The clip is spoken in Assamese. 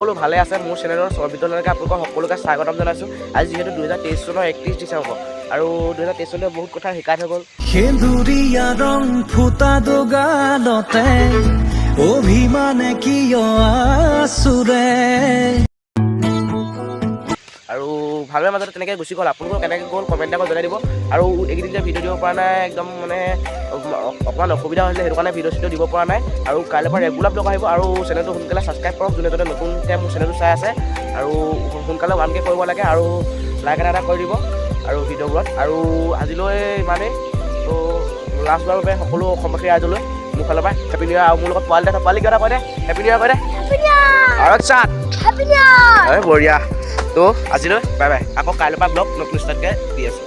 সকলো ভালে আছে মোৰ চেনেলৰ সৰ্বিতলৈকে আপোনালোকক সকলোকে স্বাগতম জনাইছোঁ। আজি যিহেতু 2023 চনৰ 31 ডিচেম্বৰ আৰু 2023 চনত বহুত কথা শিকাই থৈ গ'ল। সেন্দুৰীয়া ৰং ফুটা দোগালতে অভিমানে কিয় আছুৰে আৰু ভালৰে মাজতে তেনেকৈ গুচি গ'ল। আপোনালোকক কেনেকৈ গ'ল কমেণ্ট এটা জনাই দিব। আৰু এইকেইদিন যে ভিডিঅ' দিব পৰা নাই একদম মানে অকণমান অসুবিধা হৈছিলে, সেইটো কাৰণে ভিডিঅ' দিব পৰা নাই। আৰু কাইলৈ পৰা ৰেগুলাৰ ব্লগ আহিব আৰু চেনেলটো সোনকালে ছাবস্ক্ৰাইব কৰক যোনে যোনে নতুনকৈ মোৰ চেনেলটো চাই আছে। আৰু সোনকালে 1K কৰিব লাগে আৰু লাইক এটা কৰি দিব আৰু ভিডিঅ'বোৰত। আৰু আজিলৈ ইমানেই। তো লাষ্ট বাৰৰ বাবে সকলো অসমবাসী ৰাইজলৈ মোৰ ফালৰ পৰা হেপী নিউ ইয়াৰ। আৰু মোৰ লগত পোৱালি কিবা এটা কয় দে, হেপী নিউ ইয়াৰ কয় দে। আৰু চাট বঢ়িয়া। তো আজিলৈ বাই বাই। আকৌ কাইলৈৰ পৰা ব্লগ নতুন ষ্টাৰ্টকৈ দি আছোঁ।